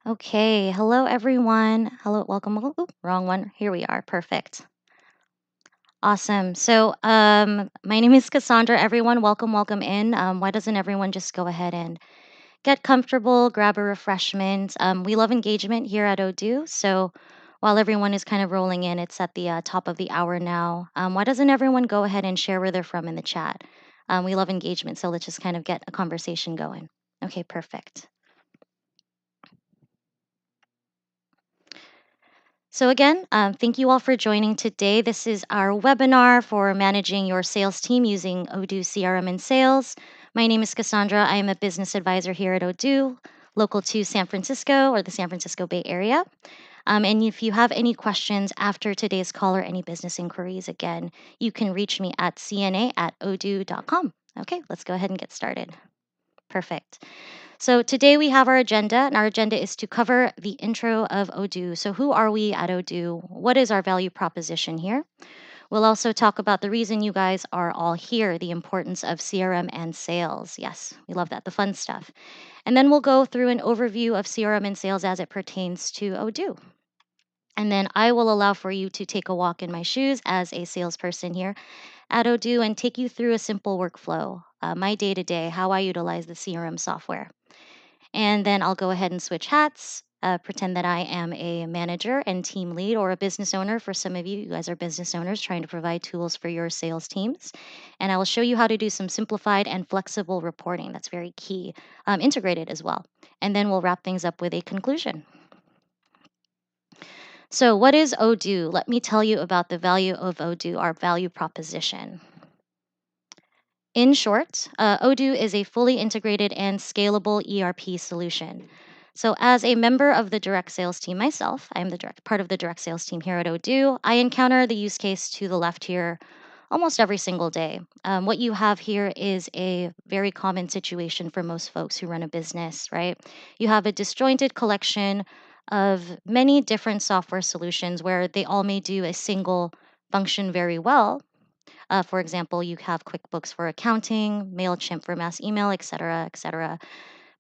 Okay, hello everyone. Hello, welcome. Oop, wrong one. Here we are. Perfect. Awesome. My name is Cassandra. Everyone, welcome in. Why doesn't everyone just go ahead and get comfortable, grab a refreshment? We love engagement here at Odoo. So, while everyone is kind of rolling in, it's at the top of the hour now. Why doesn't everyone go ahead and share where they're from in the chat? We love engagement, so let's just kind of get a conversation going. Okay, perfect. So, again, thank you all for joining today. This is our webinar for managing your sales team using Odoo CRM and sales. My name is Cassandra. I am a business advisor here at Odoo, local to San Francisco or the San Francisco Bay Area. And if you have any questions after today's call or any business inquiries, again, you can reach me at cna@odoo.com. Okay, let's go ahead and get started. Perfect. So today we have our agenda, and our agenda is to cover the intro of Odoo. So who are we at Odoo? What is our value proposition here? We'll also talk about the reason you guys are all here, the importance of CRM and sales. Yes, we love that, the fun stuff. And then we'll go through an overview of CRM and sales as it pertains to Odoo. And then I will allow for you to take a walk in my shoes as a salesperson here at Odoo and take you through a simple workflow, my day to day, how I utilize the CRM software. And then I'll go ahead and switch hats, pretend that I am a manager and team lead or a business owner. For some of you, you guys are business owners trying to provide tools for your sales teams. And I will show you how to do some simplified and flexible reporting. That's very key, integrated as well. And then we'll wrap things up with a conclusion. So, what is Odoo? Let me tell you about the value of Odoo, our value proposition. In short, Odoo is a fully integrated and scalable ERP solution. So, as a member of the direct sales team myself, I am the part of the direct sales team here at Odoo. I encounter the use case to the left here almost every single day. What you have here is a very common situation for most folks who run a business, right? You have a disjointed collection of many different software solutions where they all may do a single function very well. For example, you have QuickBooks for accounting, MailChimp for mass email, et cetera, et cetera.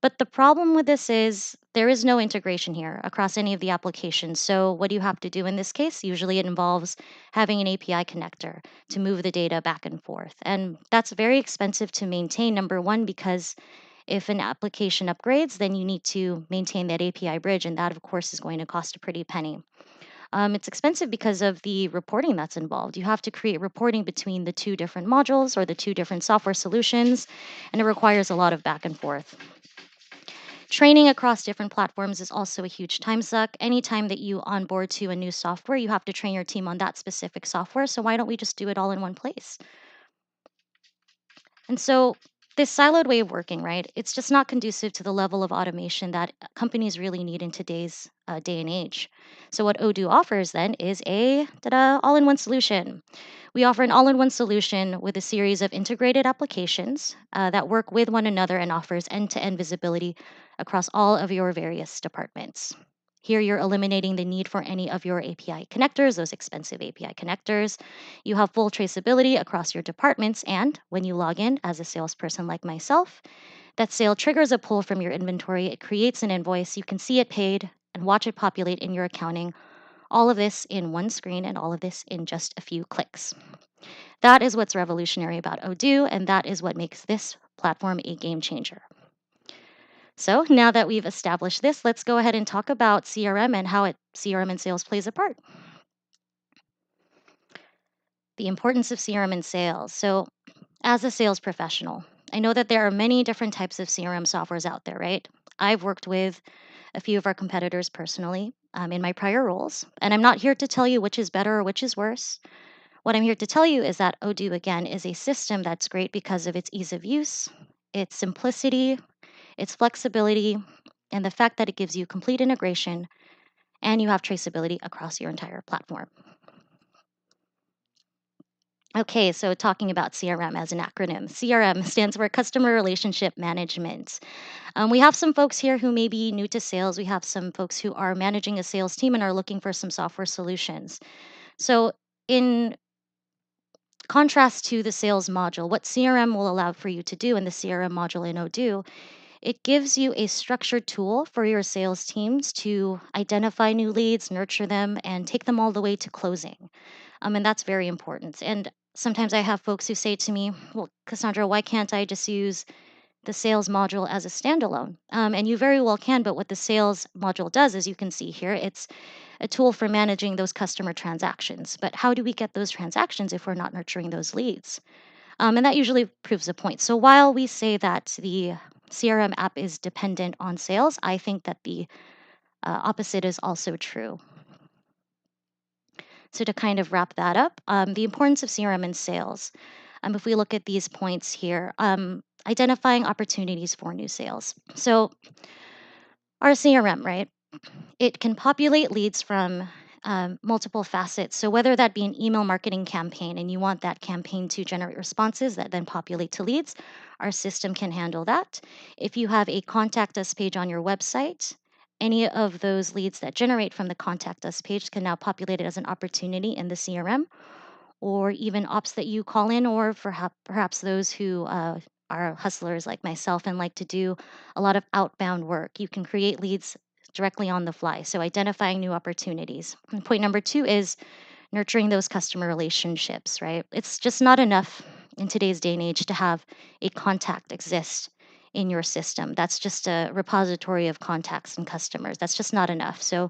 But the problem with this is there is no integration here across any of the applications. So, what do you have to do in this case? Usually, it involves having an API connector to move the data back and forth. And that's very expensive to maintain, number one, because if an application upgrades, then you need to maintain that API bridge. And that, of course, is going to cost a pretty penny. It's expensive because of the reporting that's involved. You have to create reporting between the two different modules or the two different software solutions, and it requires a lot of back and forth. Training across different platforms is also a huge time suck. Anytime that you onboard to a new software, you have to train your team on that specific software. So why don't we just do it all in one place? And so this siloed way of working, right? It's just not conducive to the level of automation that companies really need in today's day and age. So what Odoo offers then is a all-in-one solution. We offer an all-in-one solution with a series of integrated applications that work with one another and offers end-to-end visibility across all of your various departments. Here, you're eliminating the need for any of your API connectors, those expensive API connectors. You have full traceability across your departments, and when you log in as a salesperson like myself, that sale triggers a pull from your inventory. It creates an invoice. You can see it paid and watch it populate in your accounting. All of this in one screen and all of this in just a few clicks. That is what's revolutionary about Odoo, and that is what makes this platform a game changer. So now that we've established this, let's go ahead and talk about CRM and how CRM and sales plays a part. The importance of CRM and sales. So, as a sales professional, I know that there are many different types of CRM softwares out there, right? I've worked with a few of our competitors personally in my prior roles, and I'm not here to tell you which is better or which is worse. What I'm here to tell you is that Odoo, again, is a system that's great because of its ease of use, its simplicity, its flexibility, and the fact that it gives you complete integration and you have traceability across your entire platform. Okay, so talking about CRM as an acronym. CRM stands for Customer Relationship Management. We have some folks here who may be new to sales. We have some folks who are managing a sales team and are looking for some software solutions. So, in contrast to the sales module, what CRM will allow for you to do in the CRM module in Odoo It gives you a structured tool for your sales teams to identify new leads, nurture them, and take them all the way to closing. And that's very important. And sometimes I have folks who say to me, well, Cassandra, why can't I just use the sales module as a standalone? And you very well can, but what the sales module does, as you can see here, it's a tool for managing those customer transactions. But how do we get those transactions if we're not nurturing those leads? And that usually proves a point. So while we say that the CRM app is dependent on sales, I think that the opposite is also true. So to kind of wrap that up, the importance of CRM in sales. If we look at these points here, identifying opportunities for new sales. So our CRM, right? It can populate leads from multiple facets. So, whether that be an email marketing campaign and you want that campaign to generate responses that then populate to leads, our system can handle that. If you have a contact us page on your website, any of those leads that generate from the contact us page can now populate it as an opportunity in the CRM, or even ops that you call in, or perhaps those who are hustlers like myself and like to do a lot of outbound work. You can create leads directly on the fly. So, identifying new opportunities. And point number two is nurturing those customer relationships, right? It's just not enough in today's day and age to have a contact exist in your system. That's just a repository of contacts and customers. That's just not enough. So,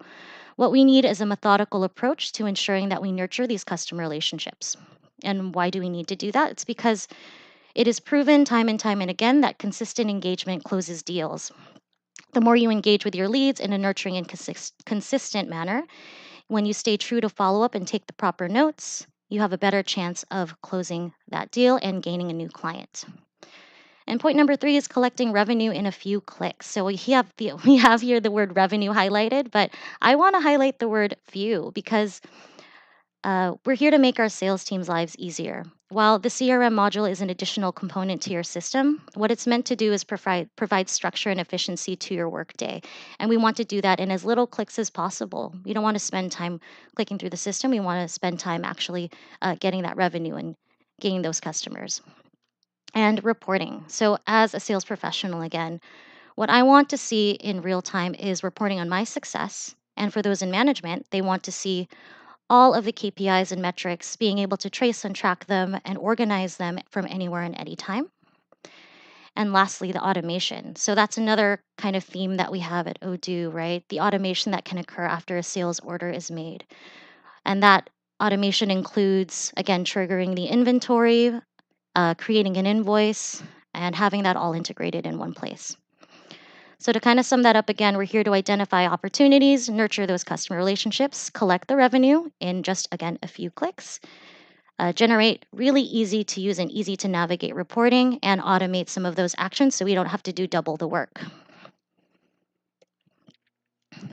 what we need is a methodical approach to ensuring that we nurture these customer relationships. And why do we need to do that? It's because it is proven time and time and again that consistent engagement closes deals. The more you engage with your leads in a nurturing and consistent manner, when you stay true to follow up and take the proper notes, you have a better chance of closing that deal and gaining a new client. And point number three is collecting revenue in a few clicks. So we have here the word revenue highlighted, but I want to highlight the word few because we're here to make our sales teams' lives easier. While the CRM module is an additional component to your system, what it's meant to do is provide structure and efficiency to your workday. And we want to do that in as little clicks as possible. We don't want to spend time clicking through the system. We want to spend time actually getting that revenue and gaining those customers. And reporting. So, as a sales professional, again, what I want to see in real time is reporting on my success. And for those in management, they want to see all of the KPIs and metrics, being able to trace and track them and organize them from anywhere and anytime. And lastly, the automation. So that's another kind of theme that we have at Odoo, right? The automation that can occur after a sales order is made. And that automation includes, again, triggering the inventory, creating an invoice, and having that all integrated in one place. So, to kind of sum that up again, we're here to identify opportunities, nurture those customer relationships, collect the revenue in just, again, a few clicks, generate really easy to use and easy to navigate reporting, and automate some of those actions so we don't have to do double the work.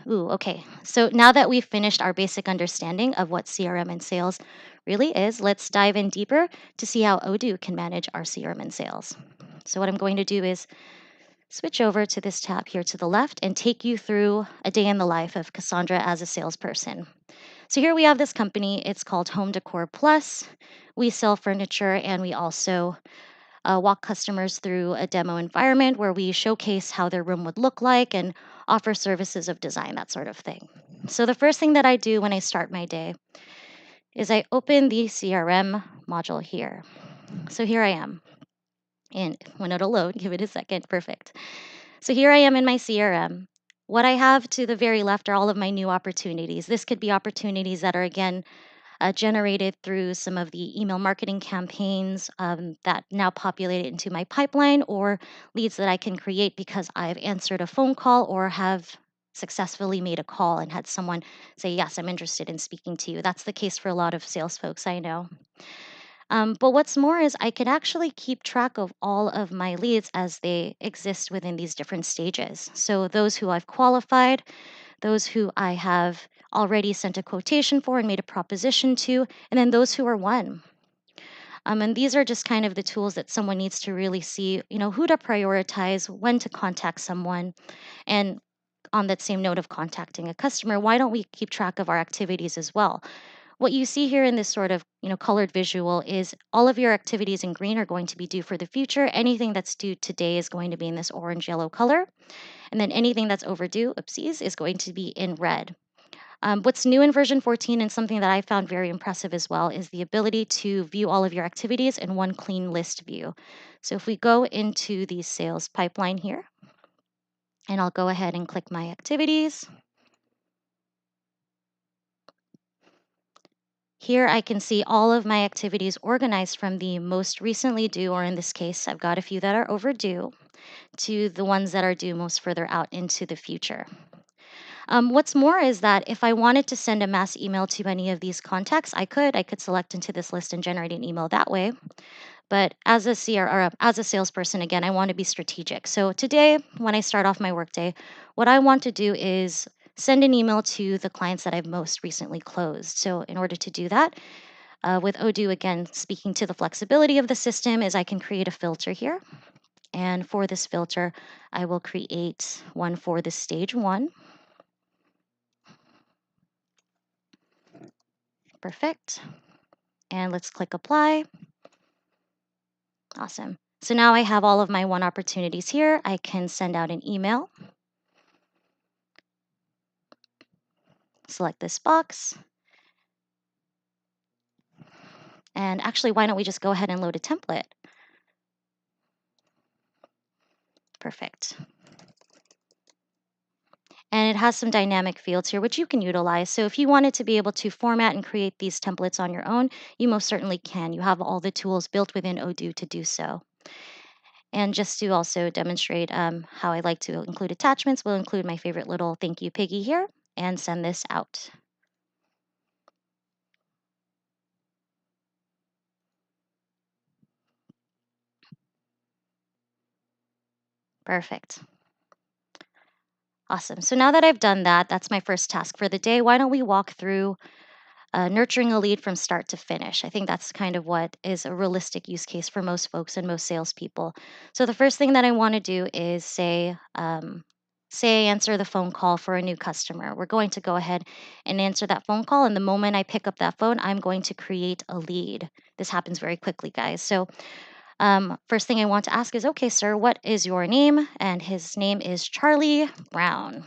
Ooh, okay. So, now that we've finished our basic understanding of what CRM and sales really is, let's dive in deeper to see how Odoo can manage our CRM and sales. So, what I'm going to do is switch over to this tab here to the left and take you through a day in the life of Cassandra as a salesperson. So here we have this company. It's called Home Decor Plus. We sell furniture and we also walk customers through a demo environment where we showcase how their room would look like and offer services of design, that sort of thing. So the first thing that I do when I start my day is I open the CRM module here. So here I am. And when it'll load, give it a second. Perfect. So here I am in my CRM. What I have to the very left are all of my new opportunities. This could be opportunities that are, again, generated through some of the email marketing campaigns that now populate into my pipeline, or leads that I can create because I've answered a phone call or have successfully made a call and had someone say, yes, I'm interested in speaking to you. That's the case for a lot of sales folks, I know. But what's more is I can actually keep track of all of my leads as they exist within these different stages. So those who I've qualified, those who I have already sent a quotation for and made a proposition to, and then those who are won. And these are just kind of the tools that someone needs to really see, who to prioritize, when to contact someone. And on that same note of contacting a customer, why don't we keep track of our activities as well? what you see here in this sort of colored visual is all of your activities in green are going to be due for the future. Anything that's due today is going to be in this orange yellow color. And then anything that's overdue, oopsies, is going to be in red. What's new in version 14 and something that I found very impressive as well is the ability to view all of your activities in one clean list view. So if we go into the sales pipeline here, and I'll go ahead and click my activities. Here I can see all of my activities organized from the most recently due, or in this case, I've got a few that are overdue, to the ones that are due most further out into the future. What's more is that if I wanted to send a mass email to any of these contacts, I could. I could select into this list and generate an email that way. But as a or as a salesperson, again, I want to be strategic. So today, when I start off my workday, what I want to do is send an email to the clients that I've most recently closed. So in order to do that, with Odoo, again, speaking to the flexibility of the system, is I can create a filter here. And for this filter, I will create one for the stage 1. Perfect. And let's click apply. Awesome. So now I have all of my one opportunities here. I can send out an email. Select this box. And actually, why don't we just go ahead and load a template? Perfect. And it has some dynamic fields here, which you can utilize. So if you wanted to be able to format and create these templates on your own, you most certainly can. You have all the tools built within Odoo to do so. And just to also demonstrate how I like to include attachments, we'll include my favorite little thank you piggy here and send this out. Perfect. Awesome. So now that I've done that, that's my first task for the day. Why don't we walk through nurturing a lead from start to finish? I think that's kind of what is a realistic use case for most folks and most salespeople. So the first thing that I want to do is say I answer the phone call for a new customer. We're going to go ahead and answer that phone call. And the moment I pick up that phone, I'm going to create a lead. This happens very quickly, guys. So first thing I want to ask is, okay, sir, what is your name? And his name is Charlie Brown.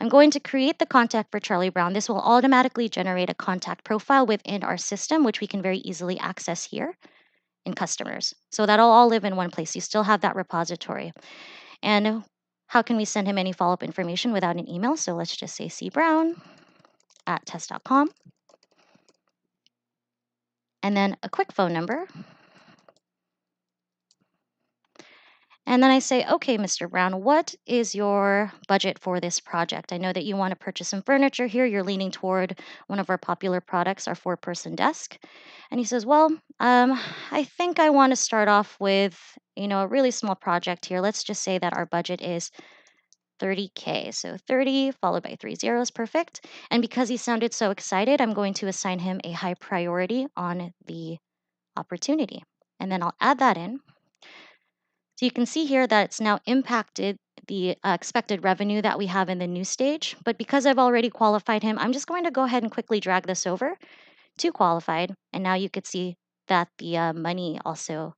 I'm going to create the contact for Charlie Brown. This will automatically generate a contact profile within our system, which we can very easily access here in customers. So that'll all live in one place. You still have that repository. And how can we send him any follow-up information without an email? So let's just say cbrown@test.com. And then a quick phone number. And then I say, okay, Mr. Brown, what is your budget for this project? I know that you want to purchase some furniture here. You're leaning toward one of our popular products, our 4-person desk. And he says, well, I think I want to start off with, a really small project here. Let's just say that our budget is $30K. So 30 followed by 3 zeros, perfect. And because he sounded so excited, I'm going to assign him a high priority on the opportunity. And then I'll add that in. So you can see here that it's now impacted the expected revenue that we have in the new stage. But because I've already qualified him, I'm just going to go ahead and quickly drag this over to qualified. And now you could see that the money also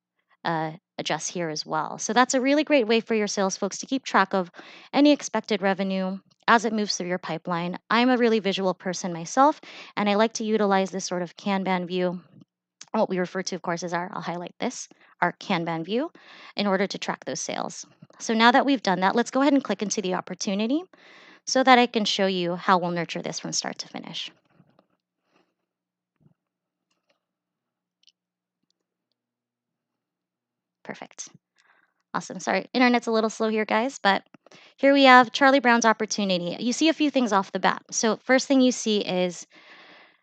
adjusts here as well. So that's a really great way for your sales folks to keep track of any expected revenue as it moves through your pipeline. I'm a really visual person myself, and I like to utilize this sort of Kanban view. What we refer to, of course, is I'll highlight this, our Kanban view, in order to track those sales. So now that we've done that, let's go ahead and click into the opportunity so that I can show you how we'll nurture this from start to finish. Perfect. Awesome. Sorry, internet's a little slow here, guys, but here we have Charlie Brown's opportunity. You see a few things off the bat. So first thing you see is,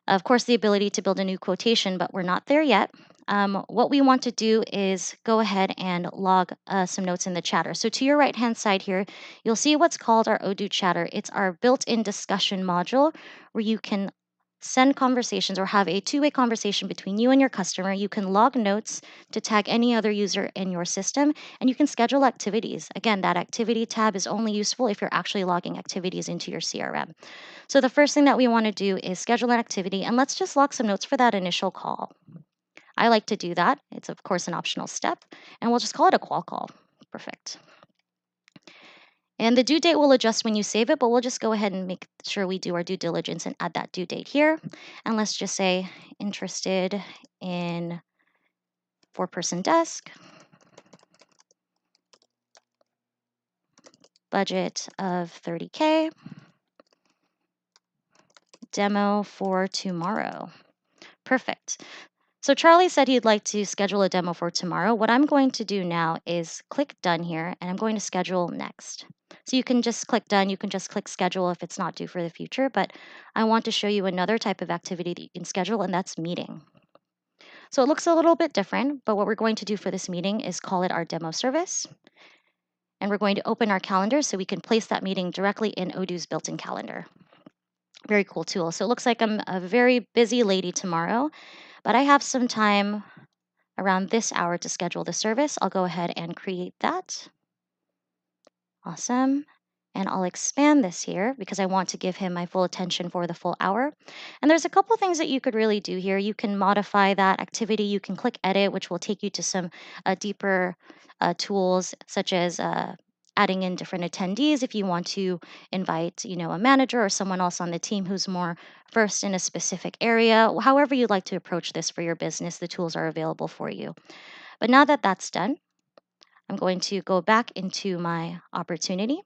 of course, the ability to build a new quotation, but we're not there yet. What we want to do is go ahead and log some notes in the chatter. So to your right-hand side here, you'll see what's called our Odoo chatter. It's our built-in discussion module where you can send conversations or have a two-way conversation between you and your customer. You can log notes to tag any other user in your system, and you can schedule activities. Again, that activity tab is only useful if you're actually logging activities into your CRM. So the first thing that we want to do is schedule an activity, and let's just log some notes for that initial call. I like to do that. It's, of course, an optional step, and we'll just call it a qual call. Perfect. And the due date will adjust when you save it, but we'll just go ahead and make sure we do our due diligence and add that due date here. And let's just say interested in 4-person desk, budget of 30K, demo for tomorrow. Perfect. So Charlie said he'd like to schedule a demo for tomorrow. What I'm going to do now is click done here, and I'm going to schedule next. So you can just click done. You can just click schedule if it's not due for the future, but I want to show you another type of activity that you can schedule, and that's meeting. So it looks a little bit different, but what we're going to do for this meeting is call it our demo service. And we're going to open our calendar so we can place that meeting directly in Odoo's built-in calendar. Very cool tool. So it looks like I'm a very busy lady tomorrow, but I have some time around this hour to schedule the service. I'll go ahead and create that. Awesome. And I'll expand this here because I want to give him my full attention for the full hour. And there's a couple things that you could really do here. You can modify that activity. You can click edit, which will take you to some deeper tools, such as adding in different attendees if you want to invite, a manager or someone else on the team who's more versed in a specific area. However you'd like to approach this for your business, the tools are available for you. But now that that's done, I'm going to go back into my opportunity.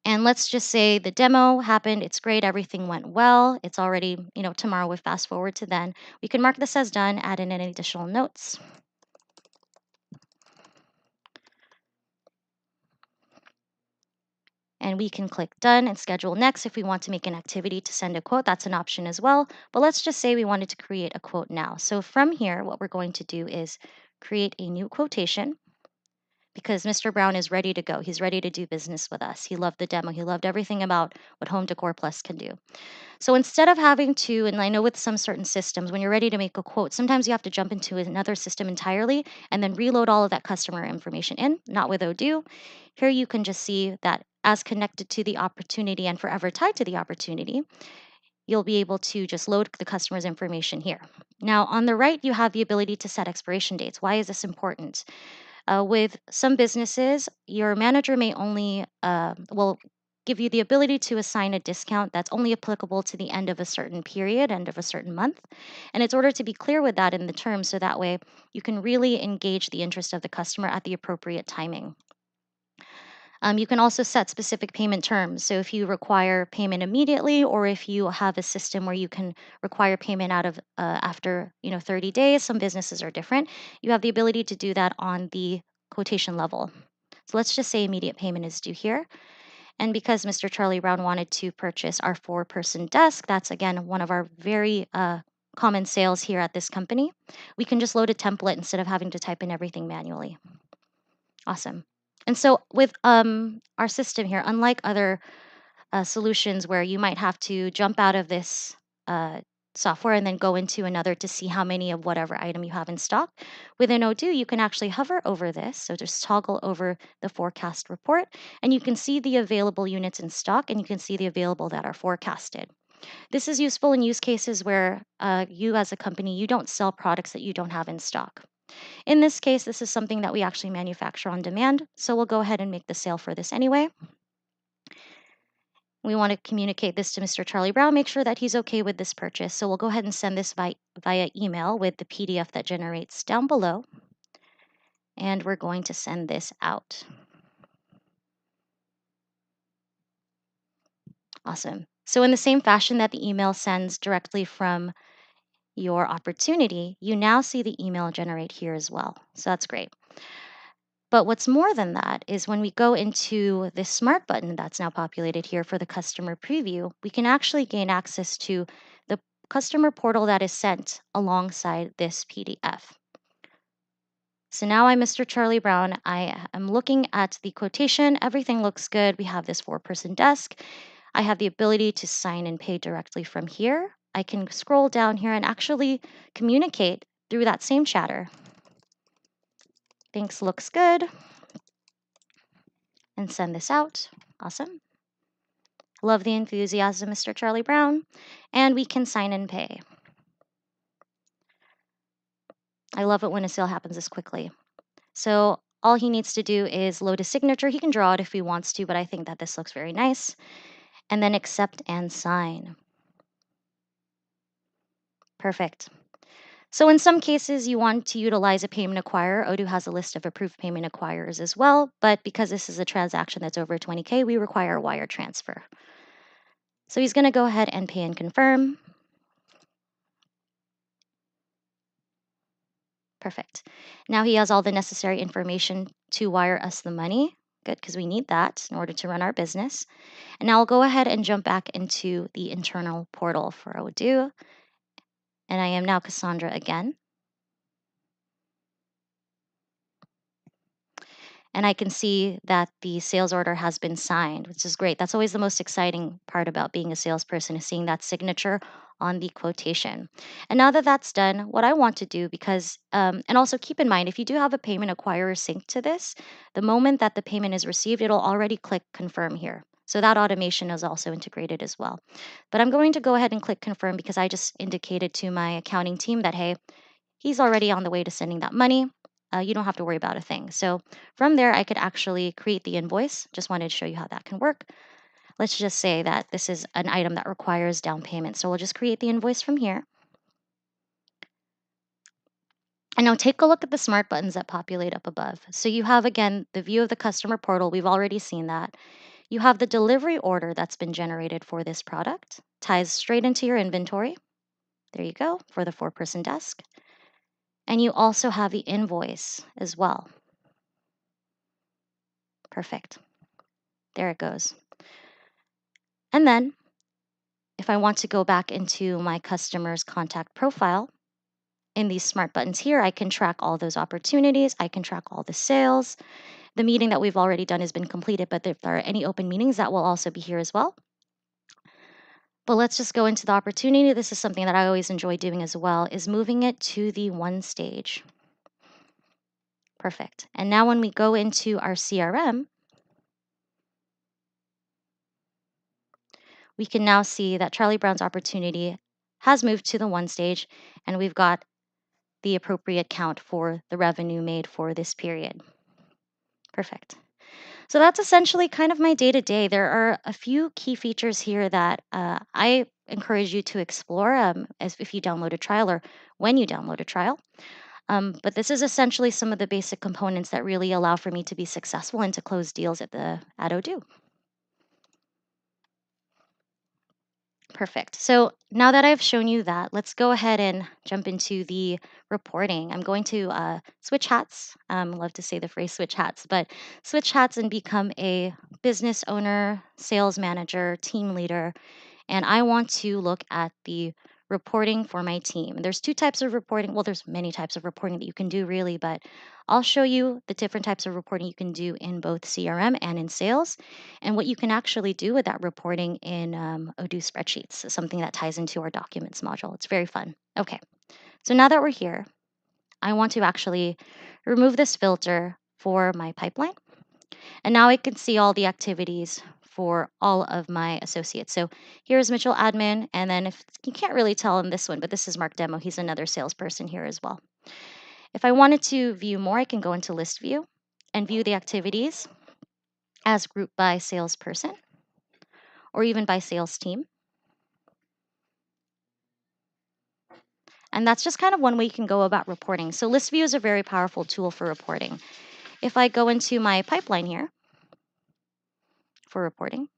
And let's just say the demo happened. It's great. Everything went well. It's already, tomorrow we fast forward to then. We can mark this as done, add in any additional notes. And we can click done and schedule next if we want to make an activity to send a quote. That's an option as well. But let's just say we wanted to create a quote now. So from here, what we're going to do is create a new quotation, because Mr. Brown is ready to go. He's ready to do business with us. He loved the demo. He loved everything about what Home Decor Plus can do. So instead of having to, and I know with some certain systems, when you're ready to make a quote, sometimes you have to jump into another system entirely and then reload all of that customer information in, not with Odoo. Here you can just see that as connected to the opportunity and forever tied to the opportunity, you'll be able to just load the customer's information here. Now, on the right, you have the ability to set expiration dates. Why is this important? With some businesses, your manager may only will give you the ability to assign a discount that's only applicable to the end of a certain period, end of a certain month. And it's ordered to be clear with that in the terms so that way you can really engage the interest of the customer at the appropriate timing. You can also set specific payment terms. So if you require payment immediately, or if you have a system where you can require payment out of after 30 days, some businesses are different. You have the ability to do that on the quotation level. So let's just say immediate payment is due here. And because Mr. Charlie Brown wanted to purchase our 4-person desk, that's again one of our very common sales here at this company. We can just load a template instead of having to type in everything manually. Awesome. And so with our system here, unlike other solutions where you might have to jump out of this software and then go into another to see how many of whatever item you have in stock, within Odoo, you can actually hover over this. So just toggle over the forecast report, and you can see the available units in stock, and you can see the available that are forecasted. This is useful in use cases where you as a company, you don't sell products that you don't have in stock. In this case, this is something that we actually manufacture on demand, so we'll go ahead and make the sale for this anyway. We want to communicate this to Mr. Charlie Brown, make sure that he's okay with this purchase. So we'll go ahead and send this via email with the PDF that generates down below. And we're going to send this out. Awesome. So in the same fashion that the email sends directly from your opportunity, you now see the email generate here as well. So that's great. But what's more than that is when we go into this smart button that's now populated here for the customer preview, we can actually gain access to the customer portal that is sent alongside this PDF. So now I'm Mr. Charlie Brown. I am looking at the quotation. Everything looks good. We have this 4-person desk. I have the ability to sign and pay directly from here. I can scroll down here and actually communicate through that same chatter. Thanks, looks good. And send this out. Awesome. Love the enthusiasm, Mr. Charlie Brown. And we can sign and pay. I love it when a sale happens this quickly. So all he needs to do is load a signature. He can draw it if he wants to, but I think that this looks very nice. And then accept and sign. Perfect. So in some cases, you want to utilize a payment acquirer. Odoo has a list of approved payment acquirers as well, but because this is a transaction that's over 20K, we require a wire transfer. So he's going to go ahead and pay and confirm. Perfect. Now he has all the necessary information to wire us the money. Good, because we need that in order to run our business. And now I'll go ahead and jump back into the internal portal for Odoo. And I am now Cassandra again. And I can see that the sales order has been signed, which is great. That's always the most exciting part about being a salesperson, is seeing that signature on the quotation. And now that that's done, what I want to do, because, and also keep in mind, if you do have a payment acquirer synced to this, the moment that the payment is received, it'll already click confirm here. So that automation is also integrated as well. But I'm going to go ahead and click confirm because I just indicated to my accounting team that, hey, he's already on the way to sending that money. You don't have to worry about a thing. So from there, I could actually create the invoice. Just wanted to show you how that can work. Let's just say that this is an item that requires down payment. So we'll just create the invoice from here. And now take a look at the smart buttons that populate up above. So you have, again, the view of the customer portal. We've already seen that. You have the delivery order that's been generated for this product. Ties straight into your inventory. There you go, for the 4-person desk. And you also have the invoice as well. Perfect. There it goes. And then if I want to go back into my customer's contact profile, in these smart buttons here, I can track all those opportunities. I can track all the sales. The meeting that we've already done has been completed, but if there are any open meetings, that will also be here as well. But let's just go into the opportunity. This is something that I always enjoy doing as well, is moving it to the one stage. Perfect. And now when we go into our CRM, we can now see that Charlie Brown's opportunity has moved to the one stage, and we've got the appropriate count for the revenue made for this period. Perfect. So that's essentially kind of my day-to-day. There are a few key features here that I encourage you to explore as if you download a trial or when you download a trial. But this is essentially some of the basic components that really allow for me to be successful and to close deals at Odoo. Perfect. So now that I've shown you that, let's go ahead and jump into the reporting. I'm going to switch hats. Love to say the phrase switch hats, but switch hats and become a business owner, sales manager, team leader. And I want to look at the reporting for my team. There's two types of reporting. Well, there's many types of reporting that you can do really, but I'll show you the different types of reporting you can do in both CRM and in sales, and what you can actually do with that reporting in Odoo spreadsheets, something that ties into our documents module. It's very fun. Okay, so now that we're here, I want to actually remove this filter for my pipeline. And now I can see all the activities for all of my associates. So here's Mitchell admin. And then if you can't really tell in this one, but this is Mark Demo. He's another salesperson here as well. If I wanted to view more, I can go into list view and view the activities as grouped by salesperson or even by sales team. And that's just kind of one way you can go about reporting. So list view is a very powerful tool for reporting. If I go into my pipeline here for reporting,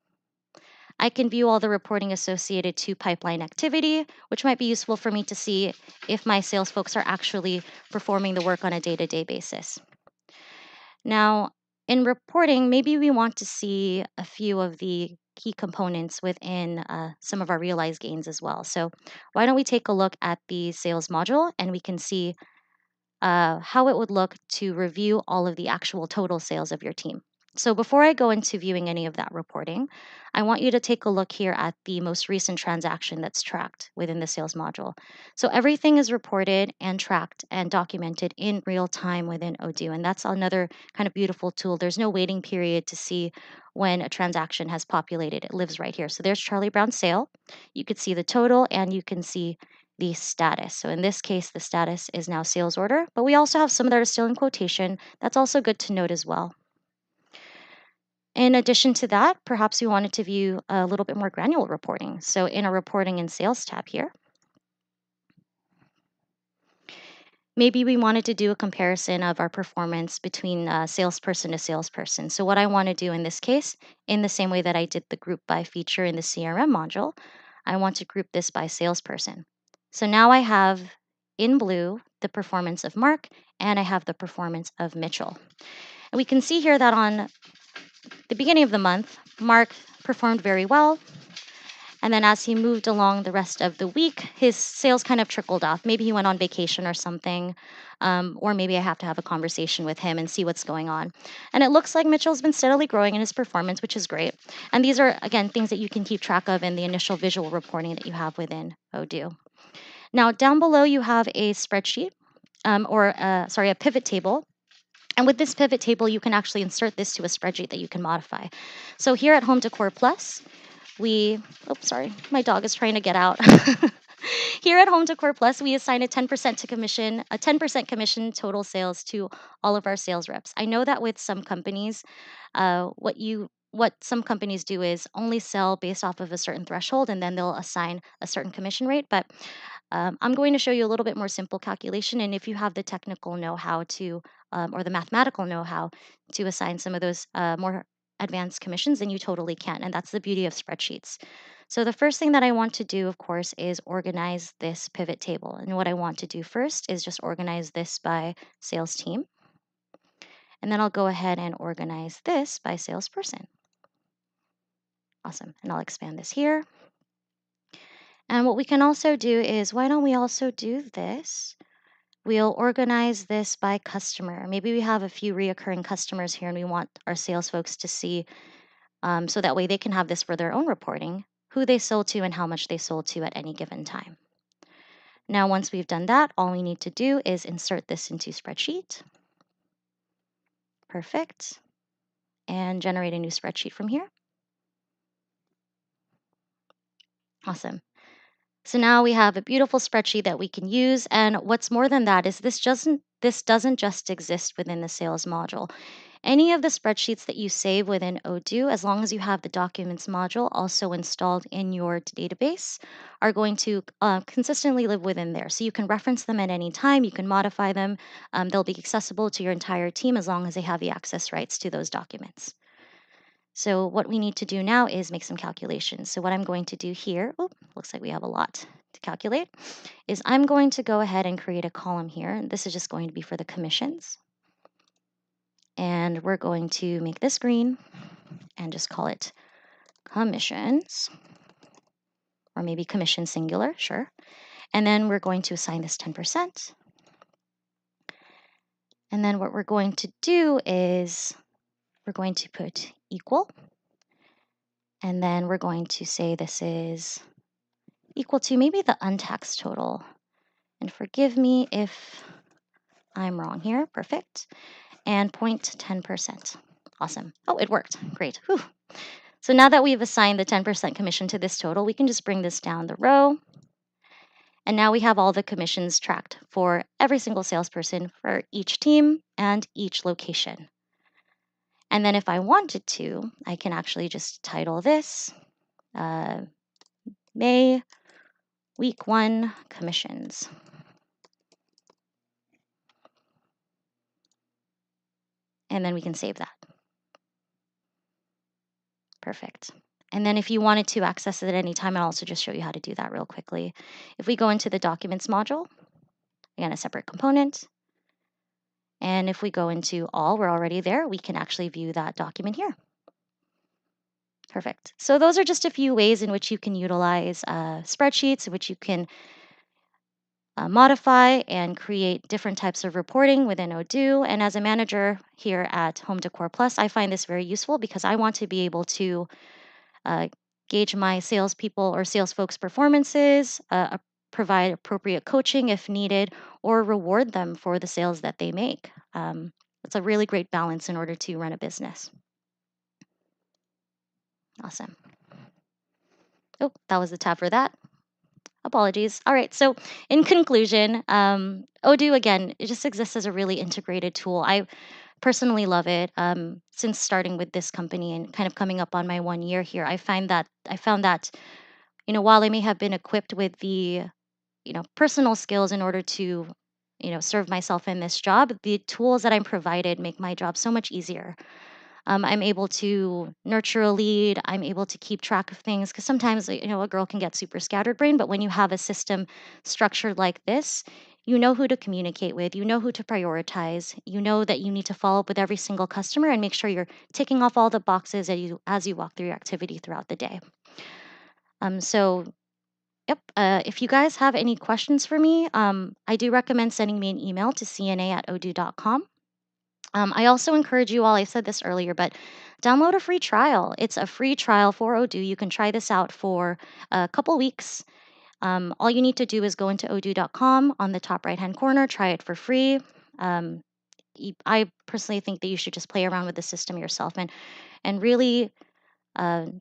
I can view all the reporting associated to pipeline activity, which might be useful for me to see if my sales folks are actually performing the work on a day-to-day basis. Now, in reporting, maybe we want to see a few of the key components within some of our realized gains as well. So why don't we take a look at the sales module, and we can see how it would look to review all of the actual total sales of your team. So before I go into viewing any of that reporting, I want you to take a look here at the most recent transaction that's tracked within the sales module. So everything is reported and tracked and documented in real time within Odoo. And that's another kind of beautiful tool. There's no waiting period to see when a transaction has populated. It lives right here. So there's Charlie Brown's sale. You could see the total and you can see the status. So in this case, the status is now sales order, but we also have some that are still in quotation. That's also good to note as well. In addition to that, perhaps you wanted to view a little bit more granular reporting. So in a reporting and sales tab here, maybe we wanted to do a comparison of our performance between salesperson to salesperson. So what I want to do in this case, in the same way that I did the group by feature in the CRM module, I want to group this by salesperson. So now I have in blue the performance of Mark and I have the performance of Mitchell. And we can see here that on the beginning of the month, Mark performed very well. And then as he moved along the rest of the week, his sales kind of trickled off. Maybe he went on vacation or something, or maybe I have to have a conversation with him and see what's going on. And it looks like Mitchell's been steadily growing in his performance, which is great. And these are, again, things that you can keep track of in the initial visual reporting that you have within Odoo. Now, down below, you have a spreadsheet, a pivot table. And with this pivot table, you can actually insert this to a spreadsheet that you can modify. So here at Home Decor Plus, my dog is trying to get out. Here at Home Decor Plus, we assign a 10% commission total sales to all of our sales reps. I know that with some companies, what some companies do is only sell based off of a certain threshold, and then they'll assign a certain commission rate. But I'm going to show you a little bit more simple calculation, and if you have the technical know-how or the mathematical know-how to assign some of those more advanced commissions, then you totally can. And that's the beauty of spreadsheets. So the first thing that I want to do, of course, is organize this pivot table. And what I want to do first is just organize this by sales team. And then I'll go ahead and organize this by salesperson. Awesome. And I'll expand this here. And what we can also do is, why don't we also do this? We'll organize this by customer. Maybe we have a few reoccurring customers here and we want our sales folks to see, so that way they can have this for their own reporting, who they sold to and how much they sold to at any given time. Now, once we've done that, all we need to do is insert this into spreadsheet. Perfect. And generate a new spreadsheet from here. Awesome. So now we have a beautiful spreadsheet that we can use. And what's more than that is this doesn't just exist within the sales module. Any of the spreadsheets that you save within Odoo, as long as you have the documents module also installed in your database, are going to consistently live within there. So you can reference them at any time. You can modify them. They'll be accessible to your entire team as long as they have the access rights to those documents. So what we need to do now is make some calculations. So what I'm going to do here, looks like we have a lot to calculate, is I'm going to go ahead and create a column here. And this is just going to be for the commissions. And we're going to make this green and just call it commissions, or maybe commission singular, sure. And then we're going to assign this 10%. And then what we're going to do is we're going to put equal. And then we're going to say this is equal to maybe the untaxed total. And forgive me if I'm wrong here. Perfect. And 0.10%. Awesome. Oh, it worked. Great. Whew. So now that we've assigned the 10% commission to this total, we can just bring this down the row. And now we have all the commissions tracked for every single salesperson for each team and each location. And then if I wanted to, I can actually just title this May Week 1 Commissions. And then we can save that. Perfect. And then if you wanted to access it at any time, I'll also just show you how to do that real quickly. If we go into the Documents module, again, a separate component. And if we go into All, we're already there. We can actually view that document here. Perfect. So those are just a few ways in which you can utilize spreadsheets, in which you can modify and create different types of reporting within Odoo. And as a manager here at Home Decor Plus, I find this very useful because I want to be able to uh, gauge my salespeople or sales folks' performances, provide appropriate coaching if needed, or reward them for the sales that they make. It's a really great balance in order to run a business. Awesome. Oh, that was the tab for that. Apologies. All right. So, in conclusion, Odoo again, it just exists as a really integrated tool. I personally love it. Since starting with this company and kind of coming up on my 1 year here, I found that while I may have been equipped with the personal skills in order to serve myself in this job, the tools that I'm provided make my job so much easier. I'm able to nurture a lead. I'm able to keep track of things because sometimes, a girl can get super scatterbrained. But when you have a system structured like this, you know who to communicate with, you know who to prioritize, you know that you need to follow up with every single customer and make sure you're ticking off all the boxes as you walk through your activity throughout the day. So, yep. If you guys have any questions for me, I do recommend sending me an email to cna@odoo.com. I also encourage you all, I said this earlier, but download a free trial. It's a free trial for Odoo. You can try this out for a couple weeks. All you need to do is go into odoo.com on the top right hand corner, try it for free. Um, I personally think that you should just play around with the system yourself and really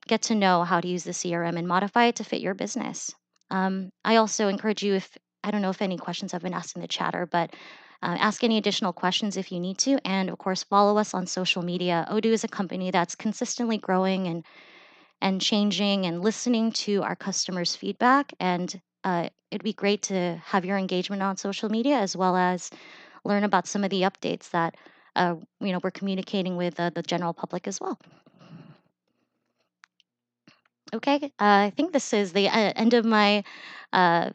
get to know how to use the CRM and modify it to fit your business. I also encourage you, if I don't know if any questions have been asked in the chatter, but ask any additional questions if you need to. And of course, follow us on social media. Odoo is a company that's consistently growing and changing and listening to our customers' feedback. And it'd be great to have your engagement on social media as well as learn about some of the updates that we're communicating with the general public as well. Okay, I think this is the end of my uh,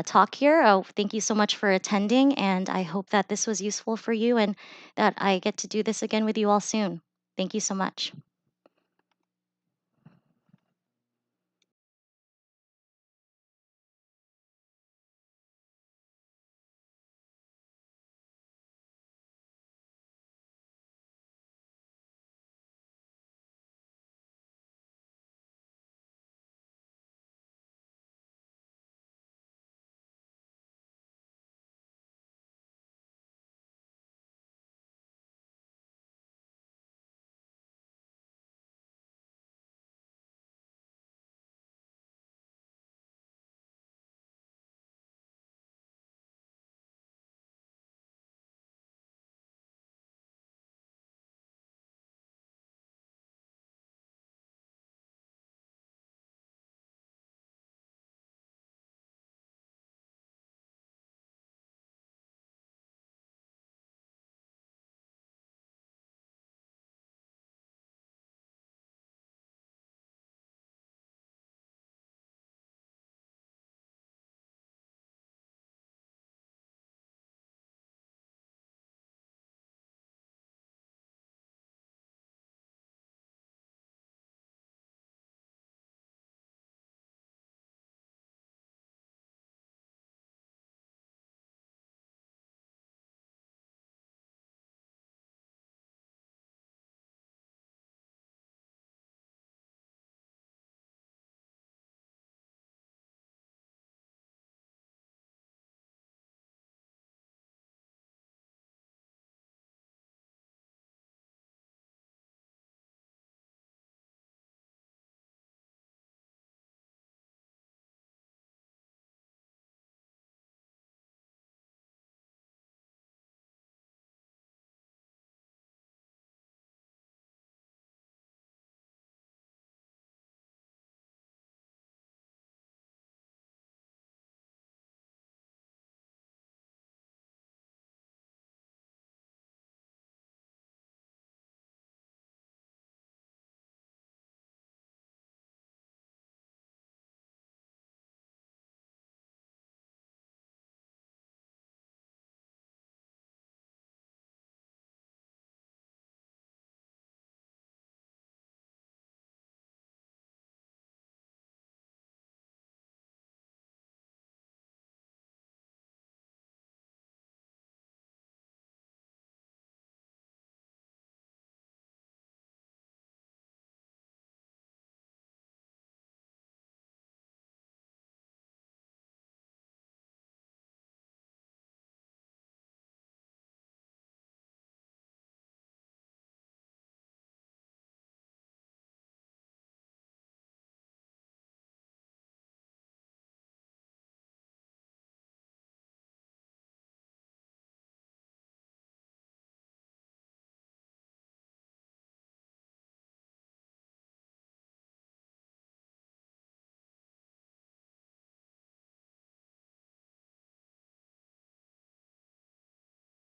talk here. Oh, thank you so much for attending, and I hope that this was useful for you and that I get to do this again with you all soon. Thank you so much.